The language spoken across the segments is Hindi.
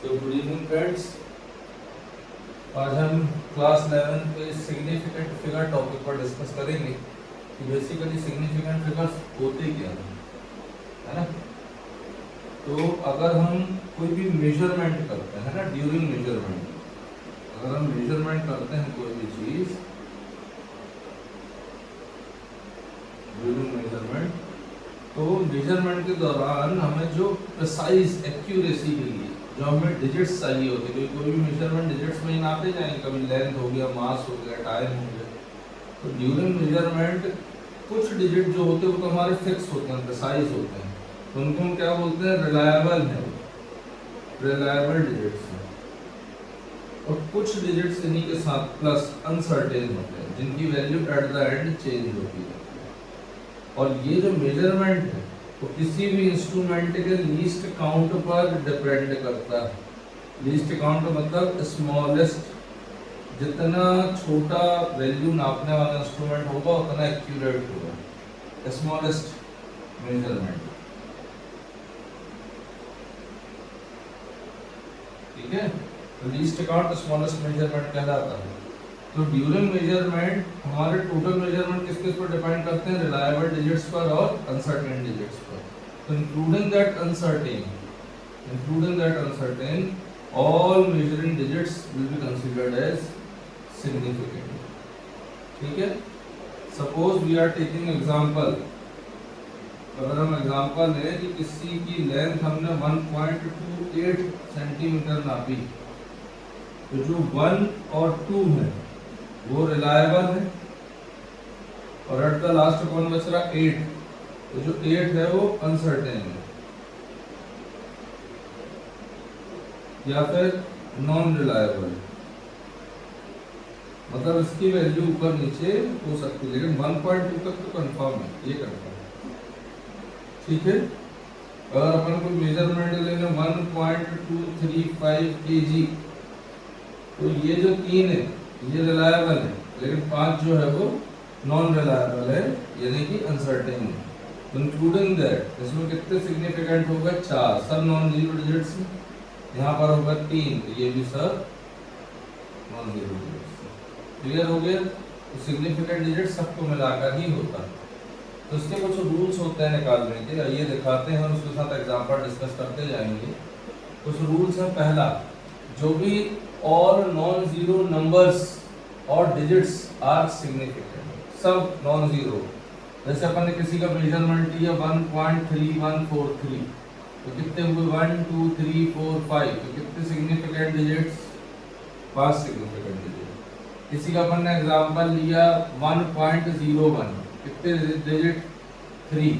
तो गुड इवनिंग फ्रेंड्स, आज हम क्लास 11 के सिग्निफिकेंट फिगर टॉपिक पर डिस्कस करेंगे कि बेसिकली सिग्निफिकेंट फिगर्स होते क्या हैं, है ना। तो अगर हम कोई भी मेजरमेंट करते हैं ना, ड्यूरिंग मेजरमेंट, अगर हम मेजरमेंट करते हैं कोई भी चीज ड्यूरिंग मेजरमेंट, तो मेजरमेंट के दौरान हमें जो प्रिसाइज एक्यूरेसी के लिए जो हमें डिजिट्स चाहिए होते हैं, कोई भी मेजरमेंट डिजिट्स में ही नापे जाएंगे, कभी लेंथ हो गया, मास हो गया, टाइम हो गया। तो ड्यूरिंग मेजरमेंट कुछ डिजिट जो होते हैं वो तो हमारे फिक्स होते हैं, प्रिसाइज होते हैं, तो उनको हम क्या बोलते हैं, रिलायबल है, रिलायबल डिजिट्स हैं। और कुछ डिजिट्स इन्हीं के साथ प्लस अनसर्टेन होते हैं, जिनकी value at the end change होती है। और ये जो मेजरमेंट है वो किसी भी इंस्ट्रूमेंट के लीस्ट काउंट पर डिपेंड करता है। लीस्ट काउंट मतलब स्मॉलेस्ट, जितना छोटा वैल्यू नापने वाला इंस्ट्रूमेंट होगा उतना एक्यूरेट होगा, स्मॉलेस्ट मेजरमेंट। ठीक है, तो लीस्ट काउंट स्मॉलेस्ट मेजरमेंट कहलाता है। तो ड्यूरिंग मेजरमेंट हमारे टोटल मेजरमेंट किस किस पर डिपेंड करते हैं, रिलायबल डिजिट्स पर और अनसर्टेन डिजिट्स पर। तो including that uncertain all measuring digits will be considered as significant. ठीक है, suppose we are taking example, अगर हम एग्जांपल लें कि किसी की लेंथ हमने 1.28 सेंटीमीटर नापी, तो जो 1 और 2 है वो रिलायबल है, और एट द लास्ट कौन बच रहा, 8, तो जो 8 है वो अनसर्टेन है या फिर नॉन रिलायबल, मतलब इसकी वैल्यू ऊपर नीचे हो सकती है, लेकिन 1.2 तक तो कंफर्म है, ये कंफर्म। ठीक है, अगर अपन कोई मेजरमेंट लेंगे 1.235 kg, तो ये जो 3 है ये रिलायबल है, लेकिन 5 जो है वो नॉन रिलायबल है, यानी कि अनसर्टेन है। इंक्लूडिंग दैट इसमें कितने सिग्निफिकेंट होगा, 4, सब नॉन जीरो डिजिट्स। यहाँ पर होगा 3, तो ये भी सब नॉन जीरो डिजिट्स। क्लियर हो गया, तो सिग्निफिकेंट डिजिट सबको मिलाकर ही होता है। तो इसके कुछ रूल्स होते हैं निकालने के, ये दिखाते हैं और उसके साथ एग्जांपल डिस्कस करते जाएंगे। कुछ रूल्स हैं, पहला, जो भी ऑल नॉन जीरो नंबर्स और डिजिट्स आर सिग्निफिकेंट, सब नॉन जीरो। जैसे अपन ने किसी का मेजरमेंट लिया 1.3143, तो कितने हुए, 1 2 3 4 5, तो कितने सिग्निफिकेंट डिजिट्स, 5 सिग्निफिकेंट डिजिट। किसी का अपन ने एग्जांपल लिया 1.01, कितने डिजिट, 3,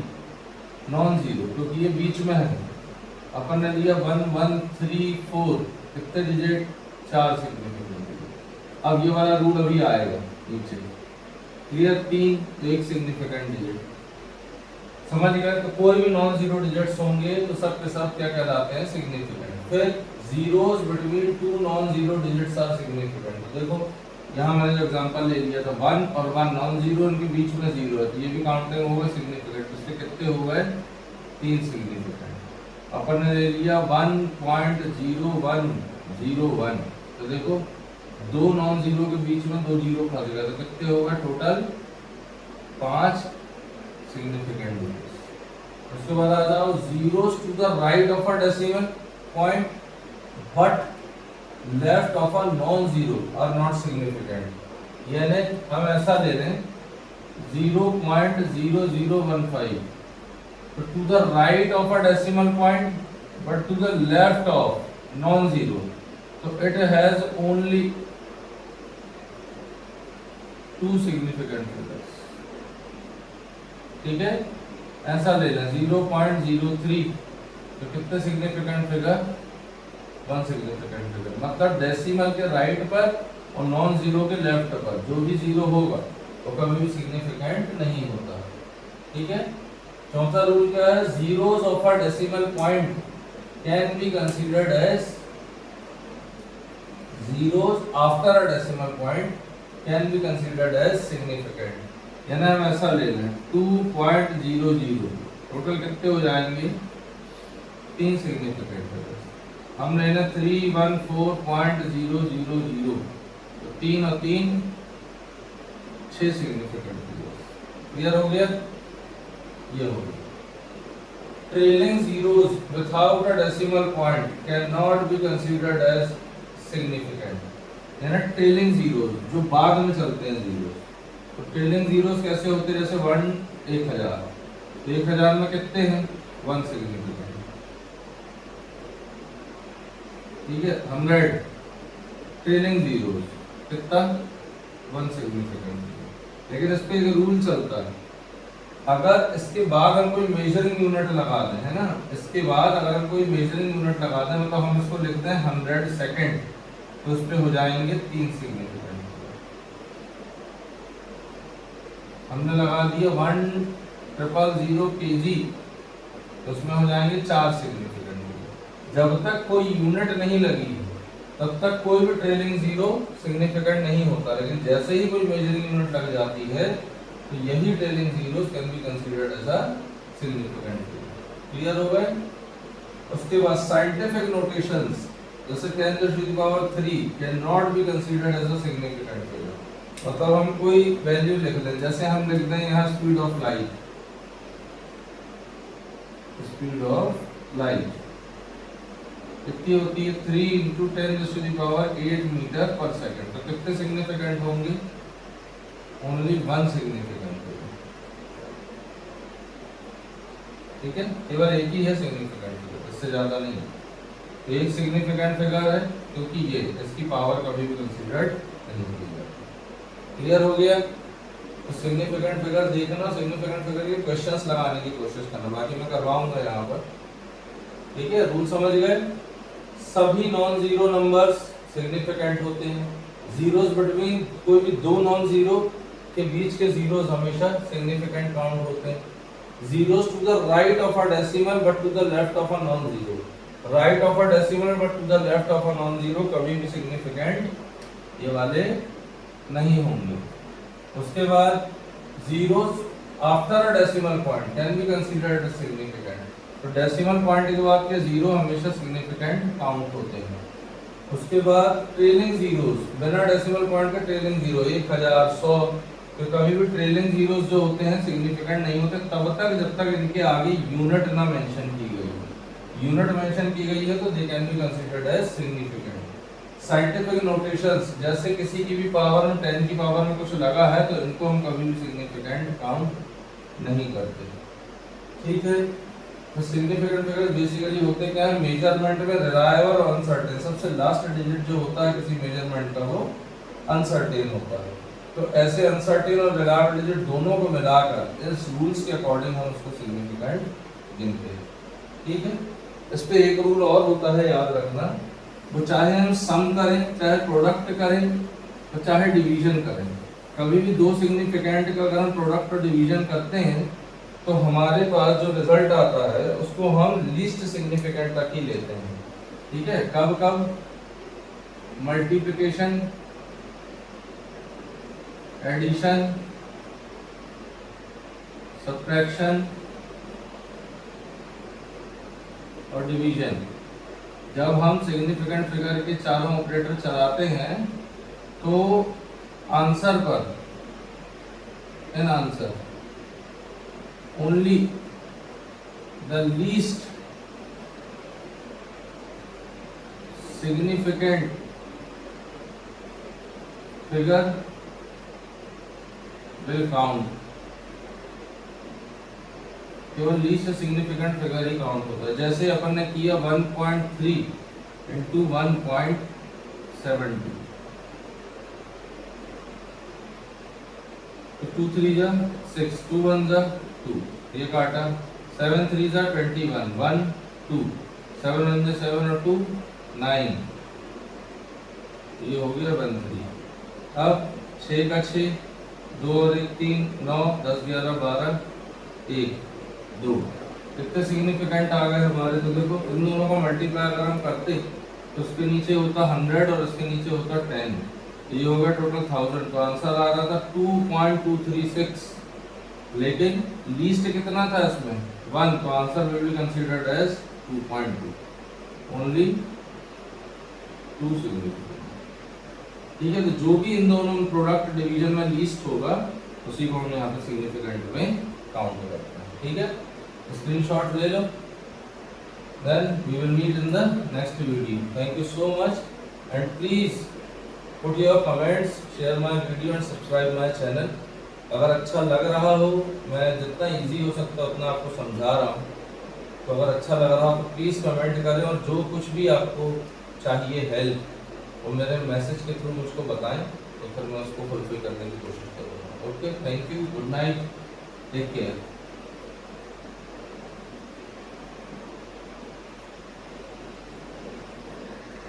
नॉन जीरो, क्योंकि ये बीच में है। अपन ने लिया 1134, कितने डिजिट, 4 सिग्निफिकेंट डिजिट। अब ये वाला रूल अभी आएगा नीचे, क्लियर, 3 तो 1 सिग्निफिकेंट डिजिट, समझ गए। तो कोई भी नॉन जीरो डिजिट्स होंगे तो सब के सब क्या कहलाते हैं, सिग्निफिकेंट। फिर zeros between 2 non zero digits are significant. देखो यहाँ मैंने जो एग्जांपल ले लिया था 1 और 1 नॉन जीरो, इनके बीच में जीरो है, तो ये भी काउंटिंग होगा सिग्निफिकेंट। इसके कितने हो गए, 3 सिग्निफिकेंट। अपन ने ले लिया 1.0101, तो देखो 2 नॉन जीरो के बीच में 2 जीरो फंस गए, तो कितने हो गए टोटल, 5 सिग्निफिकेंट डिजिट्स। उसके बाद आ जाओ, zeros to the right of a decimal point but left of a non zero are not significant. यानी हम ऐसा ले रहे हैं 0.0015, तो to the right of a decimal point but to the left of non zero, तो it has only 2 significant figures. ठीक है, ऐसा ले लें 0.03, तो कितने सिग्निफिकेंट फिगर, 1 सिग्निफिकेंट फिगर। मतलब डेसिमल के राइट पर और नॉन जीरो के लेफ्ट पर जो भी जीरो होगा वो कभी भी सिग्निफिकेंट नहीं होता। ठीक है, चौथा रूल क्या है, zeros of a decimal point can be considered as, zeros after a decimal point can be considered as significant. यानी हम ऐसा ले लें 2.00, टोटल कितने हो जाएंगे, 3 सिग्निफिकेंट फिगर्स। हम लेना 314.000, तो 3 और 3 6 सिग्निफिकेंट फिगर्स। क्लियर हो गया? ये हो गया। Trailing zeros without a decimal point can not be considered as significant. यानी ट्रेलिंग जीरोस जो बाद में चलते हैं जीरोस, तो ट्रेलिंग जीरोस कैसे होते हैं? जैसे 1 1000, 1000 में कितने हैं? 1 सिग्निफिकेंट। ठीक है, 100 ट्रेलिंग जीरोस कितना? 1 सिग्निफिकेंट। लेकिन इस पे एक रूल चलता है, अगर इसके बाद हम कोई मेजरिंग यूनिट लगा दें, है ना, इसके बाद अगर हम कोई मेजरिंग यूनिट लगा दें, मतलब हम इसको लिखते हैं 100 सेकेंड, तो उस पे हो जाएंगे 3 सिग्निफिकेंट। हमने लगा दिया 1000 kg, तो उसमें हो जाएंगे 4 सिग्निफिकेंट। जब तक कोई यूनिट नहीं लगी तब तक कोई भी ट्रेलिंग जीरो सिग्निफिकेंट नहीं होता, लेकिन जैसे ही कोई मेजरिंग यूनिट लग जाती है तो यही trailing zeros can be considered as a significant. Clear हो गए? उसके बाद साइंटिफिक नोटेशंस जैसे 10⁻³ can not be considered as a significant figure. मतलब हम कोई वैल्यू लिख लें, जैसे हम लिख दें यहाँ speed of light, speed of light कितनी होती है? 3 × 10⁸ मीटर पर सेकेंड। तो कितने सिग्निफिकेंट होंगे? Only 1 significant. ठीक है, केवल एक ही है सिग्निफिकेंट फिगर, इससे ज्यादा नहीं है। तो एक सिग्निफिकेंट फिगर है क्योंकि ये इसकी पावर कभी भी कंसीडर्ड नहीं की जाती। क्लियर हो गया? तो सिग्निफिकेंट फिगर देखना, सिग्निफिकेंट फिगर के क्वेश्चंस लगाने की कोशिश करना, बाकी मैं करवाऊंगा यहाँ पर। ठीक है, रूल समझ गए? सभी नॉन जीरो नंबर्स सिग्निफिकेंट होते हैं। जीरोस बिटवीन कोई भी दो नॉन जीरो के बीच के जीरोस हमेशा सिग्निफिकेंट काउंट होते हैं। Zeros to the right of a decimal but to the left of a non zero, right of a decimal but to the left of a non zero कभी भी सिग्निफिकेंट ये वाले नहीं होंगे। उसके बाद zeros after a decimal point can be considered significant. तो डेसिमल पॉइंट के बाद के जीरो हमेशा सिग्निफिकेंट काउंट होते हैं। उसके बाद ट्रेलिंग जीरोस बिना डेसिमल पॉइंट के ट्रेलिंग जीरो 1000 100, तो कभी भी ट्रेलिंग जीरोस जो होते हैं सिग्निफिकेंट नहीं होते तब तक जब तक इनके आगे यूनिट ना मेंशन की गई हो। यूनिट मेंशन की गई है तो they can be considered as significant. Scientific notations जैसे किसी की भी पावर में 10 की पावर में कुछ लगा है तो इनको हम कभी भी सिग्निफिकेंट काउंट नहीं करते। ठीक है, तो सिग्निफिकेंट फिगर्स बेसिकली होते क्या है? मेजरमेंट में रिलायबल और अनसर्टेन, सबसे लास्ट डिजिट जो होता है किसी मेजरमेंट का वो अनसर्टेन होता है। तो ऐसे अनसर्टेन और रिलायबल डिजिट दोनों को मिलाकर इस रूल्स के अकॉर्डिंग हम उसको सिग्निफिकेंट गिनते हैं। ठीक है, इस पे एक रूल और होता है, याद रखना, वो चाहे हम सम करें, चाहे प्रोडक्ट करें, और चाहे डिवीजन करें, कभी भी दो सिग्निफिकेंट का अगर हम प्रोडक्ट और डिवीजन करते हैं तो हमारे पास जो रिजल्ट आता है उसको हम लीस्ट सिग्निफिकेंट तक ही लेते हैं। ठीक है, कब कब? मल्टीप्लिकेशन, एडिशन, सब्ट्रैक्शन और डिवीजन। जब हम सिग्निफिकेंट फिगर के चारों ऑपरेटर चलाते हैं तो आंसर पर in answer only the least significant figure will count। केवल लीस्ट सिग्निफिकेंट फिगर ही काउंट होता है। जैसे अपन ने किया 1.3 इंटू 1.72, 2 3 जा 6, 2 1 जा 2, ये काटा, 7 3 जा 21, 1 2, 7 1 जा 7 और 2 9, ये हो गया 1 3। अब 6 का 6, 2 और 1 3, 9 10 11 12 1 2, कितने सिग्निफिकेंट आ गए हमारे? तो देखो इन दोनों को मल्टीप्लाई अगर हम करते तो उसके नीचे होता 100 और उसके नीचे होता 10, ये हो गया टोटल 1000। तो आंसर आ रहा था 2.236, लेकिन लीस्ट कितना था इसमें? 1, तो answer will be considered as 2.2, only two significant. ठीक है, तो जो भी इन दोनों प्रोडक्ट डिवीजन में लीस्ट होगा उसी को हमने यहाँ पे सिग्निफिकेंट में काउंट करना है। ठीक है, स्क्रीनशॉट ले लो, then we will meet in the next video. Thank you so much and please put your comments, share my video and subscribe my channel. अगर अच्छा लग रहा हो, मैं जितना इजी हो सकता उतना आपको समझा रहा हूँ, तो अगर अच्छा लग रहा हो तो प्लीज़ कमेंट करें और जो कुछ भी आपको चाहिए हेल्प वो मेरे मैसेज के थ्रू मुझको बताएं, तो फिर मैं उसको फुलफिल करने की कोशिश करूँगा। Okay, thank you, good night, take care.